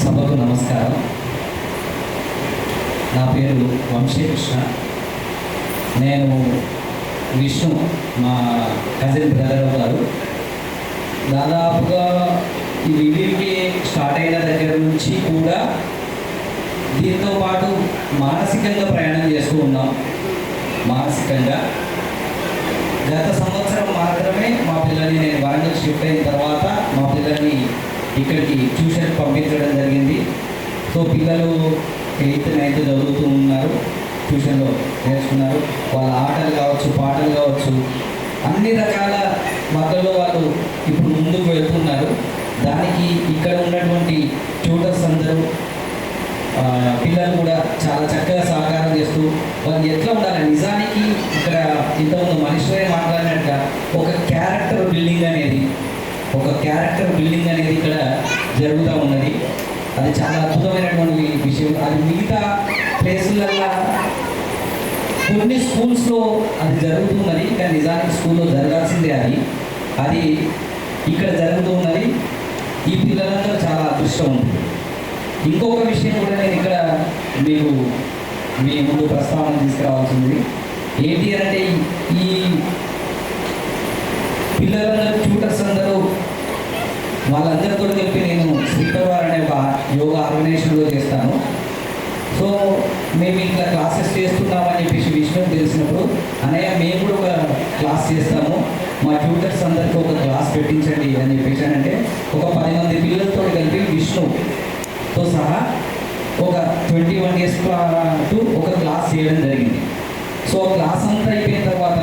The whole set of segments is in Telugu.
సభకు నమస్కారం. నా పేరు వంశీకృష్ణ. నేను విష్ణు మా కజిన్ బ్రదర్ గారు. దాదాపుగా ఈ వివికి స్టార్ట్ అయిన దగ్గర నుంచి కూడా దీంతో పాటు మానసికంగా ప్రయాణం చేస్తూ ఉన్నాం. మానసికంగా గత సంవత్సరం మాత్రమే మా పిల్లల్ని నేను వరంగల్ షిఫ్ట్ అయిన తర్వాత మా పిల్లల్ని ఇక్కడికి ట్యూషన్ పంపించడం జరిగింది. సో పిల్లలు 8th 9th చదువుతూ ఉన్నారు, ట్యూషన్లో నేర్చుకున్నారు. వాళ్ళ ఆటలు కావచ్చు, పాటలు కావచ్చు, అన్ని రకాల మధ్యలో వాళ్ళు ఇప్పుడు ముందుకు వెళ్తున్నారు. దానికి ఇక్కడ ఉన్నటువంటి ట్యూటర్స్ అందరూ పిల్లలు కూడా చాలా చక్కగా సహకారం చేస్తూ వాళ్ళు ఎట్లా ఉండాలి. నిజానికి ఇక్కడ ఇంతకుముందు మనుషులే మాట్లాడినట్టుగా ఒక క్యారెక్టర్ బిల్డింగ్ అనేది ఇక్కడ జరుగుతూ ఉన్నది. అది చాలా అద్భుతమైనటువంటి విషయం. అది మిగతా ప్లేసులల్లో కొన్ని స్కూల్స్లో అది జరుగుతున్నది, కానీ నిజానికి స్కూల్లో జరగాల్సిందే. అది ఇక్కడ జరుగుతూ ఉన్నది. ఈ పిల్లలందరూ చాలా అదృష్టం ఉంటుంది. ఇంకొక విషయం కూడా నేను ఇక్కడ మీకు మీ ముందు ప్రస్తావన తీసుకురావాల్సింది ఏంటి అంటే, ఈ పిల్లలందరూ ట్యూటర్స్ అందరూ వాళ్ళందరితో కలిపి నేను శ్రీపరివార్ అనే ఒక యోగా ఆర్గనైజేషన్లో చేస్తాను. సో మేము ఇట్లా క్లాసెస్ చేస్తున్నామని చెప్పేసి విషయం తెలిసినప్పుడు, అన్నయ్య మేము కూడా ఒక క్లాస్ చేస్తాము, మా ట్యూటర్స్ అందరికీ ఒక క్లాస్ పెట్టించండి అని చెప్పేసి అంటే ఒక 10 మంది పిల్లలతో కలిపి విష్ణుతో సహా ఒక 21 days పాటు ఒక క్లాస్ చేయడం జరిగింది. సో క్లాస్ అంతా అయిపోయిన తర్వాత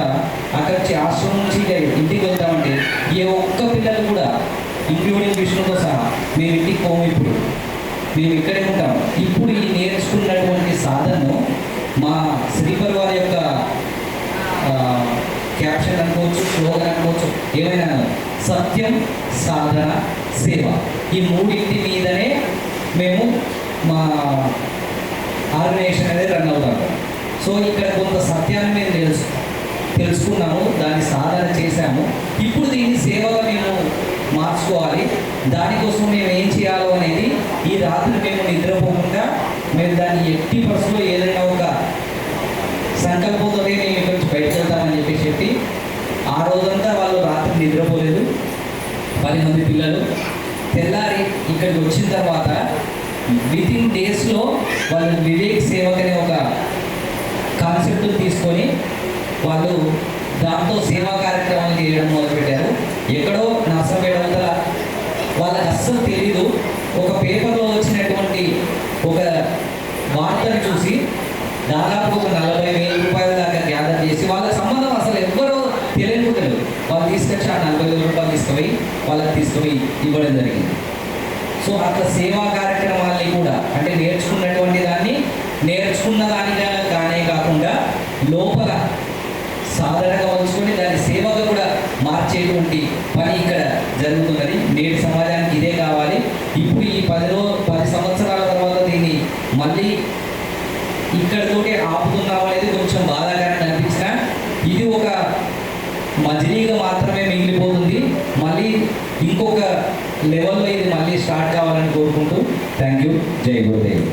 అక్కడి నుంచి ఆశ్రమం నుంచి ఇంటికి వెళ్తామంటే ఏ ఒక్క పిల్లలు కూడా ఇంక్లూడింగ్ విష్ణుతో సహా మేము ఇంటికి పోము. ఇప్పుడు మేము ఇక్కడే ఉంటాం. ఇప్పుడు ఈ నేర్చుకున్నటువంటి సాధనను మా శ్రీపరివార్ యొక్క క్యాప్షన్ అనుకోవచ్చు, స్లోగన్ అనుకోవచ్చు, ఏమైనా సత్యం, సాధన, సేవ, ఈ మూడింటి మీదనే మేము మా ఆర్గనైజేషన్ అనేది రన్ అవుతాము. సో ఇక్కడ కొంత సత్యాన్ని మేము తెలుసుకున్నాము, దాన్ని సాధన చేశాము. ఇప్పుడు దీన్ని సేవగా మేము మార్చుకోవాలి. దానికోసం మేము ఏం చేయాలో అనేది ఈ రాత్రి మేము నిద్రపోకుండా మేము దాన్ని ఎట్టి పరిస్థితుల్లో ఏదైనా ఒక సంకల్పంతోనే మేము ఇక్కడి నుంచి బయటకు వెళ్తామని చెప్పి ఆ రోజంతా వాళ్ళు రాత్రి నిద్రపోలేదు. 10 మంది పిల్లలు తెల్లారి ఇక్కడికి వచ్చిన తర్వాత వితిన్ డేస్లో వాళ్ళు వివేక్ సేవక్ అనే ఒక కాన్సెప్ట్ తీసుకొని వాళ్ళు దాంతో సేవా కార్యక్రమాలు చేయడం మొదలుపెట్టారు. ఎక్కడో నర్సంపేట వాళ్ళకి అస్సలు తెలీదు. ఒక పేపర్లో వచ్చినటువంటి ఒక వార్తను చూసి దాదాపు ఒక 40,000 రూపాయల దాకా గ్యాదర్ చేసి వాళ్ళ సంబంధం అసలు ఎవ్వరో తెలియకుంటారు. వాళ్ళు తీసుకొచ్చి ఆ 40,000 రూపాయలు తీసుకుపోయి ఇవ్వడం జరిగింది. సో అట్లా సేవా కార్యక్రమాలని కూడా అంటే నేర్చుకున్న దానిగా కానే కాకుండా లోపల సాధారణంగా ఉంచుకొని దాని సేవగా కూడా మార్చేటువంటి పని ఇక్కడ జరుగుతున్నది. నేటి సమాజానికి ఇదే కావాలి. ఇప్పుడు ఈ 10 సంవత్సరాల తర్వాత దీన్ని మళ్ళీ ఇక్కడితోటి ఆపుతున్నాం అనేది కొంచెం బాధాకరంగా అనిపించిన, ఇది ఒక మజిలీగా మాత్రమే మిగిలిపోతుంది. మళ్ళీ ఇంకొక లెవెల్లో ఇది మళ్ళీ స్టార్ట్ కావాలని కోరుకుంటూ థ్యాంక్ యూ. జై గురుదేవ్.